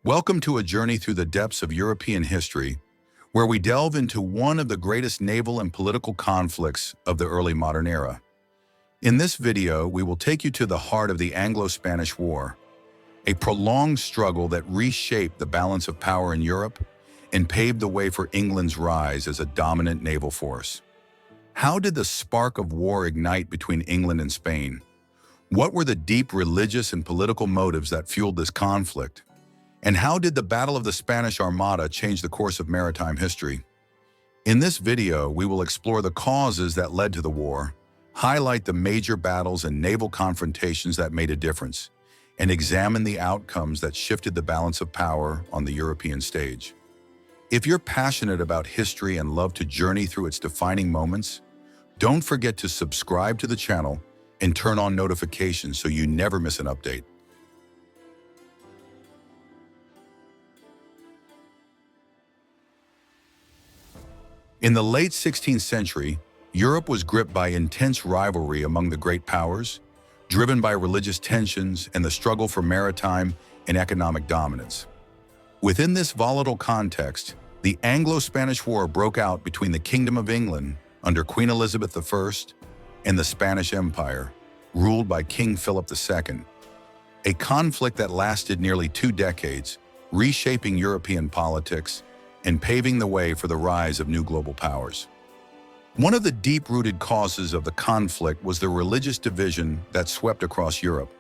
Welcome to a journey through the depths of European history, where we delve into one of the greatest naval and political conflicts of the early modern era. In this video, we will take you to the heart of the Anglo-Spanish War, a prolonged struggle that reshaped the balance of power in Europe and paved the way for England's rise as a dominant naval force. How did the spark of war ignite between England and Spain? What were the deep religious and political motives that fueled this conflict? And how did the Battle of the Spanish Armada change the course of maritime history? In this video, we will explore the causes that led to the war, highlight the major battles and naval confrontations that made a difference, and examine the outcomes that shifted the balance of power on the European stage. If you're passionate about history and love to journey through its defining moments, don't forget to subscribe to the channel and turn on notifications so you never miss an update. In the late 16th century, Europe was gripped by intense rivalry among the great powers, driven by religious tensions and the struggle for maritime and economic dominance. Within this volatile context, the Anglo-Spanish War broke out between the Kingdom of England under Queen Elizabeth I and the Spanish Empire, ruled by King Philip II, a conflict that lasted nearly 2 decades, reshaping European politics and paving the way for the rise of new global powers. One of the deep-rooted causes of the conflict was the religious division that swept across Europe.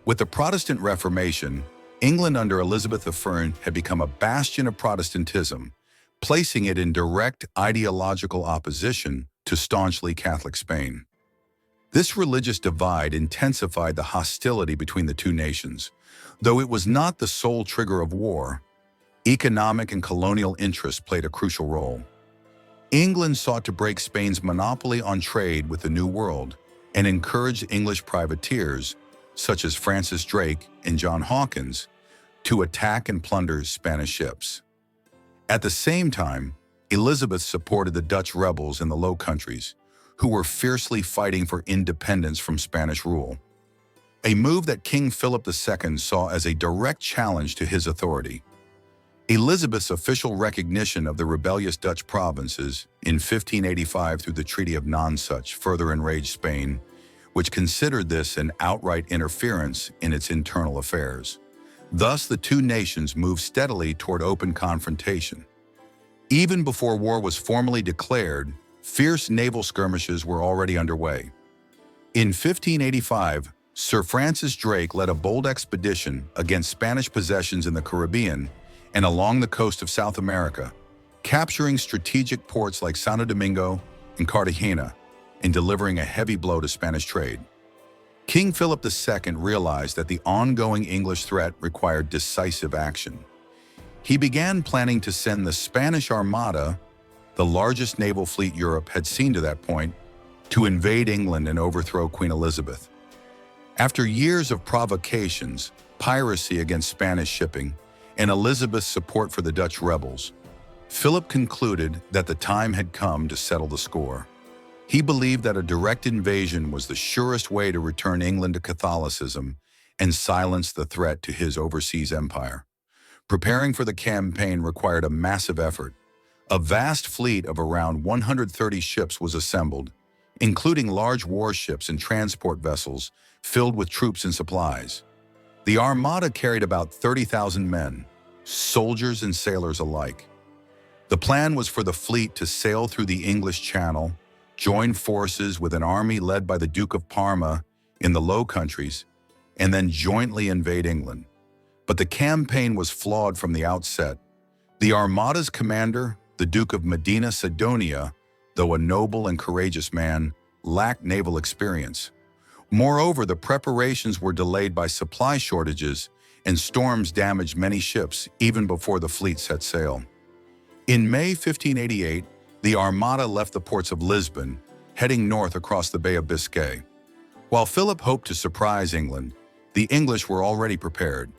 With the Protestant Reformation, England under Elizabeth I had become a bastion of Protestantism, placing it in direct ideological opposition to staunchly Catholic Spain. This religious divide intensified the hostility between the two nations. Though it was not the sole trigger of war, economic and colonial interests played a crucial role. England sought to break Spain's monopoly on trade with the New World and encouraged English privateers, such as Francis Drake and John Hawkins, to attack and plunder Spanish ships. At the same time, Elizabeth supported the Dutch rebels in the Low Countries, who were fiercely fighting for independence from Spanish rule, a move that King Philip II saw as a direct challenge to his authority. Elizabeth's official recognition of the rebellious Dutch provinces in 1585 through the Treaty of Nonsuch further enraged Spain, which considered this an outright interference in its internal affairs. Thus, the two nations moved steadily toward open confrontation. Even before war was formally declared, fierce naval skirmishes were already underway. In 1585, Sir Francis Drake led a bold expedition against Spanish possessions in the Caribbean and along the coast of South America, capturing strategic ports like Santo Domingo and Cartagena and delivering a heavy blow to Spanish trade. King Philip II realized that the ongoing English threat required decisive action. He began planning to send the Spanish Armada, the largest naval fleet Europe had seen to that point, to invade England and overthrow Queen Elizabeth. After years of provocations, piracy against Spanish shipping, and Elizabeth's support for the Dutch rebels, Philip concluded that the time had come to settle the score. He believed that a direct invasion was the surest way to return England to Catholicism and silence the threat to his overseas empire. Preparing for the campaign required a massive effort. A vast fleet of around 130 ships was assembled, including large warships and transport vessels filled with troops and supplies. The Armada carried about 30,000 men, soldiers and sailors alike. The plan was for the fleet to sail through the English Channel, join forces with an army led by the Duke of Parma in the Low Countries, and then jointly invade England. But the campaign was flawed from the outset. The Armada's commander, the Duke of Medina Sidonia, though a noble and courageous man, lacked naval experience. Moreover, the preparations were delayed by supply shortages, and storms damaged many ships even before the fleet set sail. In May 1588, the Armada left the ports of Lisbon, heading north across the Bay of Biscay. While Philip hoped to surprise England, the English were already prepared.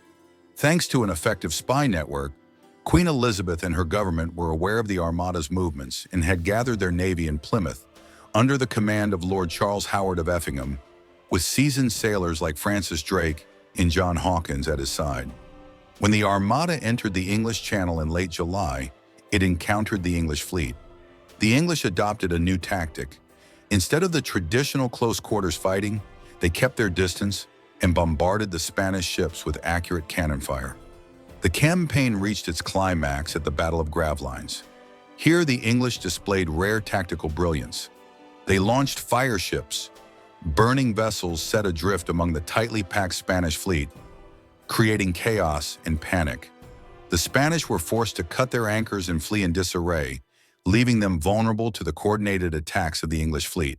Thanks to an effective spy network, Queen Elizabeth and her government were aware of the Armada's movements and had gathered their navy in Plymouth, under the command of Lord Charles Howard of Effingham, with seasoned sailors like Francis Drake and John Hawkins at his side. When the Armada entered the English Channel in late July, it encountered the English fleet. The English adopted a new tactic. Instead of the traditional close-quarters fighting, they kept their distance and bombarded the Spanish ships with accurate cannon fire. The campaign reached its climax at the Battle of Gravelines. Here, the English displayed rare tactical brilliance. They launched fire ships, burning vessels set adrift among the tightly packed Spanish fleet, creating chaos and panic. The Spanish were forced to cut their anchors and flee in disarray, leaving them vulnerable to the coordinated attacks of the English fleet.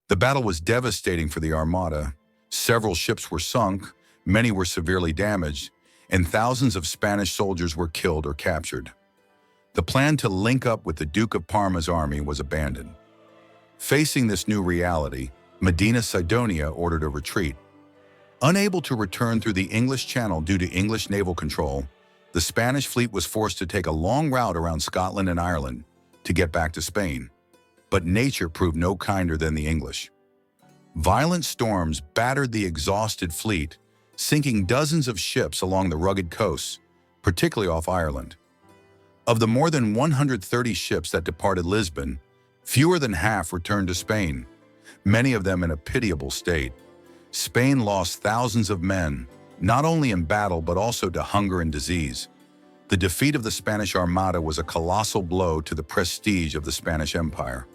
The battle was devastating for the Armada. Several ships were sunk, many were severely damaged, and thousands of Spanish soldiers were killed or captured. The plan to link up with the Duke of Parma's army was abandoned. Facing this new reality, Medina Sidonia ordered a retreat. Unable to return through the English Channel due to English naval control, the Spanish fleet was forced to take a long route around Scotland and Ireland to get back to Spain. But nature proved no kinder than the English. Violent storms battered the exhausted fleet, sinking dozens of ships along the rugged coasts, particularly off Ireland. Of the more than 130 ships that departed Lisbon, fewer than half returned to Spain, many of them in a pitiable state. Spain lost thousands of men, not only in battle but also to hunger and disease. The defeat of the Spanish Armada was a colossal blow to the prestige of the Spanish Empire.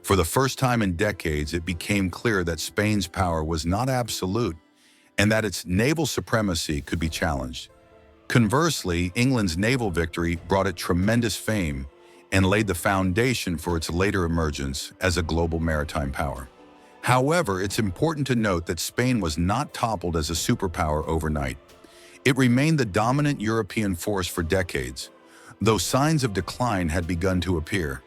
For the first time in decades, it became clear that Spain's power was not absolute and that its naval supremacy could be challenged. Conversely, England's naval victory brought it tremendous fame and laid the foundation for its later emergence as a global maritime power. However, it's important to note that Spain was not toppled as a superpower overnight. It remained the dominant European force for decades, though signs of decline had begun to appear.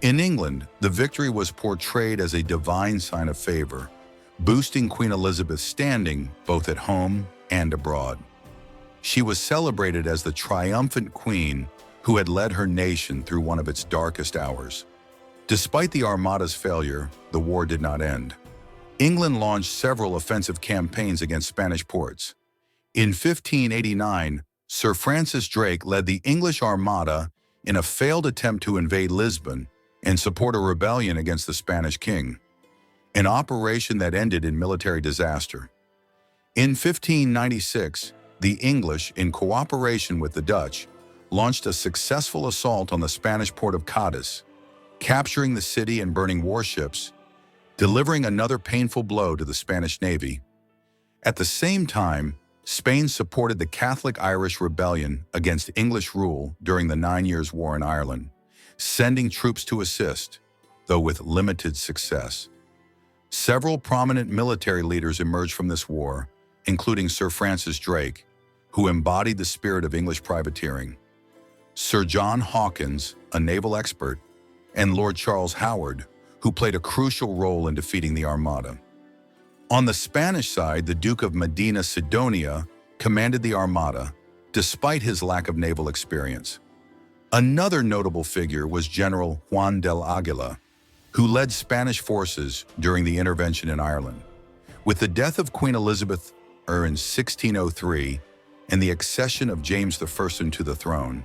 In England, the victory was portrayed as a divine sign of favor, boosting Queen Elizabeth's standing both at home and abroad. She was celebrated as the triumphant queen who had led her nation through one of its darkest hours. Despite the Armada's failure, the war did not end. England launched several offensive campaigns against Spanish ports. In 1589, Sir Francis Drake led the English Armada in a failed attempt to invade Lisbon and support a rebellion against the Spanish king, an operation that ended in military disaster. In 1596, the English, in cooperation with the Dutch, launched a successful assault on the Spanish port of Cadiz, capturing the city and burning warships, delivering another painful blow to the Spanish Navy. At the same time, Spain supported the Catholic Irish rebellion against English rule during the 9 Years' War in Ireland, sending troops to assist, though with limited success. Several prominent military leaders emerged from this war, including Sir Francis Drake, who embodied the spirit of English privateering, Sir John Hawkins, a naval expert, and Lord Charles Howard, who played a crucial role in defeating the Armada. On the Spanish side, the Duke of Medina Sidonia commanded the Armada, despite his lack of naval experience. Another notable figure was General Juan del Aguila, who led Spanish forces during the intervention in Ireland. With the death of Queen Elizabeth in 1603 and the accession of James I into the throne,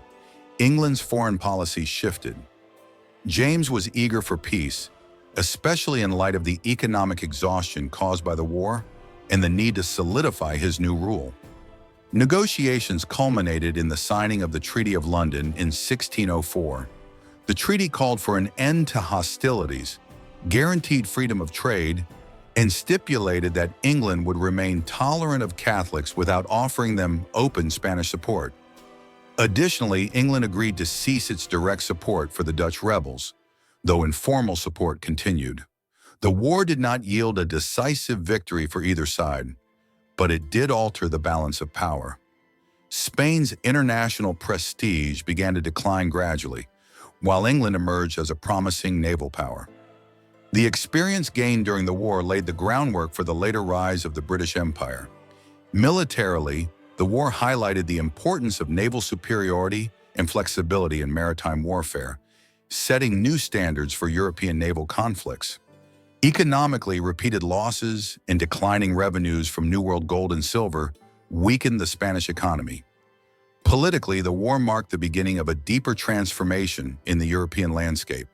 England's foreign policy shifted. James was eager for peace, especially in light of the economic exhaustion caused by the war and the need to solidify his new rule. Negotiations culminated in the signing of the Treaty of London in 1604. The treaty called for an end to hostilities, guaranteed freedom of trade, and stipulated that England would remain tolerant of Catholics without offering them open Spanish support. Additionally, England agreed to cease its direct support for the Dutch rebels, though informal support continued. The war did not yield a decisive victory for either side, but it did alter the balance of power. Spain's international prestige began to decline gradually, while England emerged as a promising naval power. The experience gained during the war laid the groundwork for the later rise of the British Empire. Militarily, the war highlighted the importance of naval superiority and flexibility in maritime warfare, setting new standards for European naval conflicts. Economically, repeated losses and declining revenues from New World gold and silver weakened the Spanish economy. Politically, the war marked the beginning of a deeper transformation in the European landscape,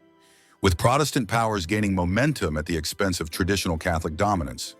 with Protestant powers gaining momentum at the expense of traditional Catholic dominance.